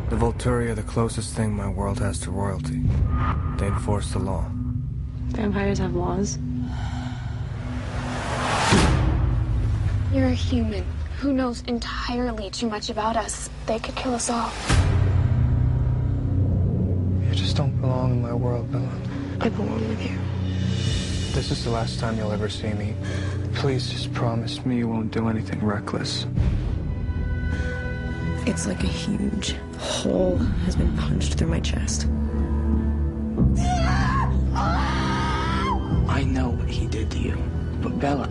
The Volturi are the closest thing my world has to royalty. They enforce the law. Vampires have laws? You're a human who knows entirely too much about us. They could kill us all. You just don't belong in my world, Bella. I belong with you. This is the last time you'll ever see me. Please just promise me you won't do anything reckless. It's like a huge hole has been punched through my chest. I know what he did to you, but Bella,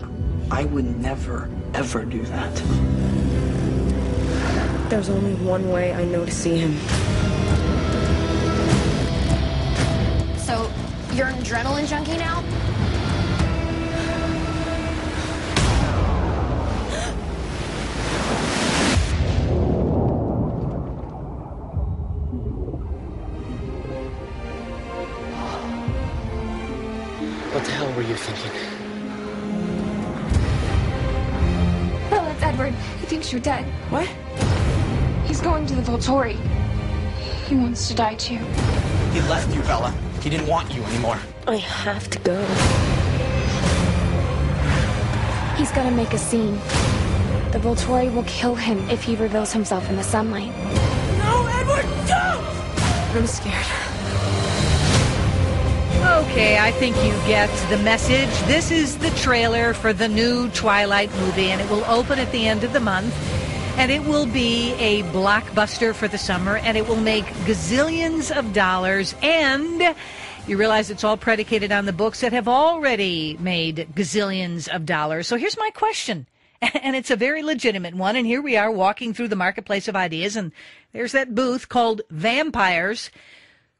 I would never, ever do that. There's only one way I know to see him. So, you're an adrenaline junkie now? What the hell were you thinking? Bella, it's Edward. He thinks you're dead. What? He's going to the Volturi. He wants to die too. He left you, Bella. He didn't want you anymore. I have to go. He's gonna make a scene. The Volturi will kill him if he reveals himself in the sunlight. No, Edward, don't! I'm scared. Okay, I think you get the message. This is the trailer for the new Twilight movie, and it will open at the end of the month. And it will be a blockbuster for the summer, and it will make gazillions of dollars. And you realize it's all predicated on the books that have already made gazillions of dollars. So here's my question, and it's a very legitimate one. And here we are walking through the marketplace of ideas, and there's that booth called Vampires.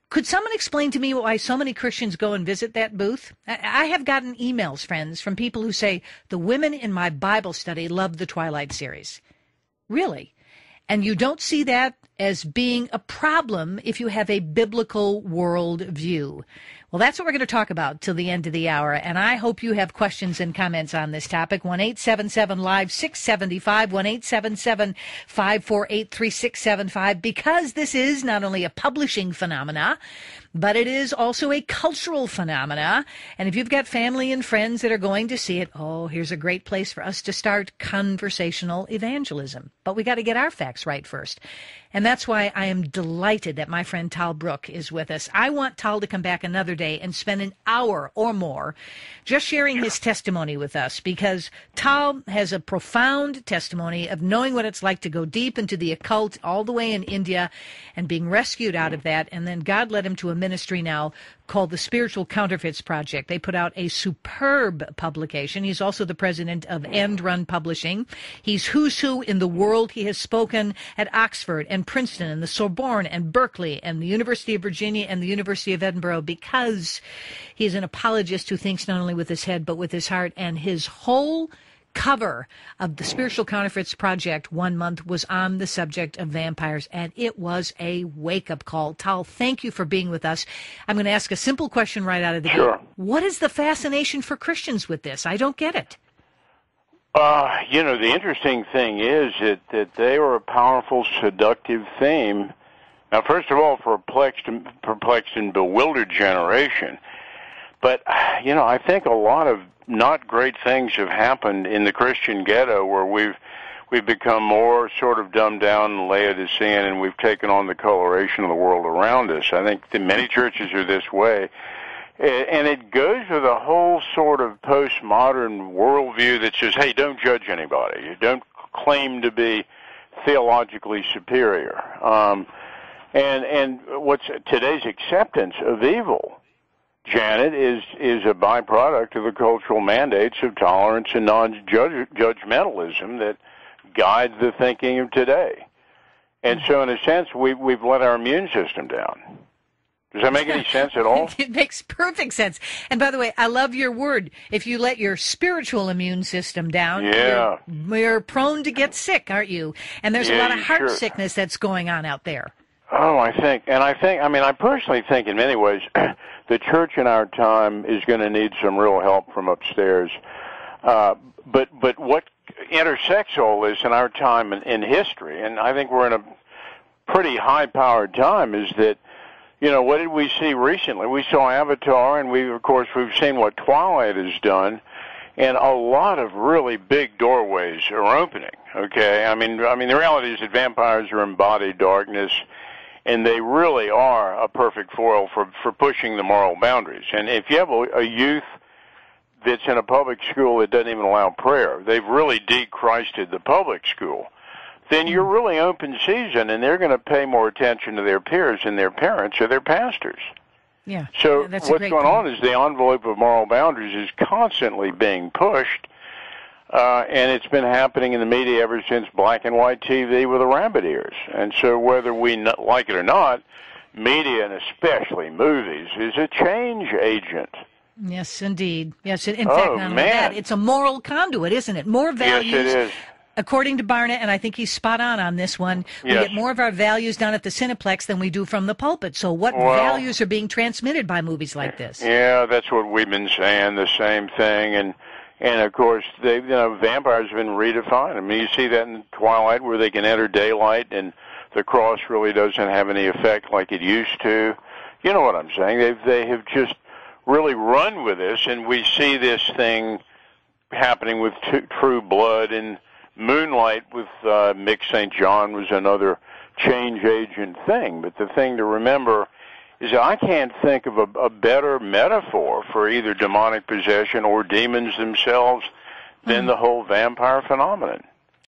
Could someone explain to me why so many Christians go and visit that booth? I have gotten emails, friends, from people who say, the women in my Bible study love the Twilight series. Really? And you don't see that as being a problem if you have a biblical world view. Well, that's what we're going to talk about till the end of the hour, and I hope you have questions and comments on this topic. 1-877-LIVE-675, 1-877-548-3675, because this is not only a publishing phenomena, but it is also a cultural phenomena. And if you've got family and friends that are going to see it, oh, here's a great place for us to start conversational evangelism. But we got to get our facts right first. And that's why I am delighted that my friend Tal Brook is with us. I want Tal to come back another day and spend an hour or more just sharing his testimony with us, because Tal has a profound testimony of knowing what it's like to go deep into the occult all the way in India and being rescued out of that. And then God led him to a ministry now called the Spiritual Counterfeits Project. They put out a superb publication. He's also the president of End Run Publishing. He's who's who in the world. He has spoken at Oxford and Princeton and the Sorbonne and Berkeley and the University of Virginia and the University of Edinburgh, because he's an apologist who thinks not only with his head but with his heart. And his whole cover of the Spiritual Counterfeits Project 1 month was on the subject of vampires, and it was a wake-up call. Tal, thank you for being with us. I'm going to ask a simple question right out of the gate. What is the fascination for Christians with this? I don't get it. The interesting thing is that they were a powerful, seductive theme. Now, first of all, for a perplexed and bewildered generation. But, I think a lot of not great things have happened in the Christian ghetto, where we've become more sort of dumbed down and Laodicean, and we've taken on the coloration of the world around us. I think that many churches are this way. And it goes with a whole sort of postmodern worldview that says, hey, don't judge anybody. You don't claim to be theologically superior. And what's today's acceptance of evil, Janet, is a byproduct of the cultural mandates of tolerance and non-judgmentalism that guides the thinking of today. And so, in a sense, we've let our immune system down. Does that make any sense at all? It makes perfect sense. And by the way, I love your word. If you let your spiritual immune system down, you're prone to get sick, aren't you? And there's a lot of heart sickness that's going on out there. Oh, I personally think in many ways the church in our time is going to need some real help from upstairs. But what intersects all this in our time in history, and I think we're in a pretty high-powered time is that, you know, what did we see recently? We saw Avatar, and we've seen what Twilight has done, and a lot of really big doorways are opening, okay? I mean, the reality is that vampires are embodied darkness, and they really are a perfect foil for pushing the moral boundaries. And if you have a youth that's in a public school that doesn't even allow prayer, they've really de-Christed the public school, then you're really open season, and they're going to pay more attention to their peers and their parents or their pastors. Yeah. So that's what's going on is the envelope of moral boundaries is constantly being pushed, and it's been happening in the media ever since black and white TV with the rabbit ears. And so whether we like it or not, media, and especially movies, is a change agent. Yes, indeed. Yes, in fact, not only that, it's a moral conduit, isn't it? More values. Yes, it is. According to Barnett, and I think he's spot on this one, we get more of our values down at the Cineplex than we do from the pulpit. So what values are being transmitted by movies like this? Yeah, that's what we've been saying, the same thing. And of course, vampires have been redefined. I mean, you see that in Twilight where they can enter daylight and the cross really doesn't have any effect like it used to. You know what I'm saying? They have just really run with this, and we see this thing happening with True Blood, and Moonlight with Mick St. John was another change agent thing. But the thing to remember is that I can't think of a better metaphor for either demonic possession or demons themselves than the whole vampire phenomenon.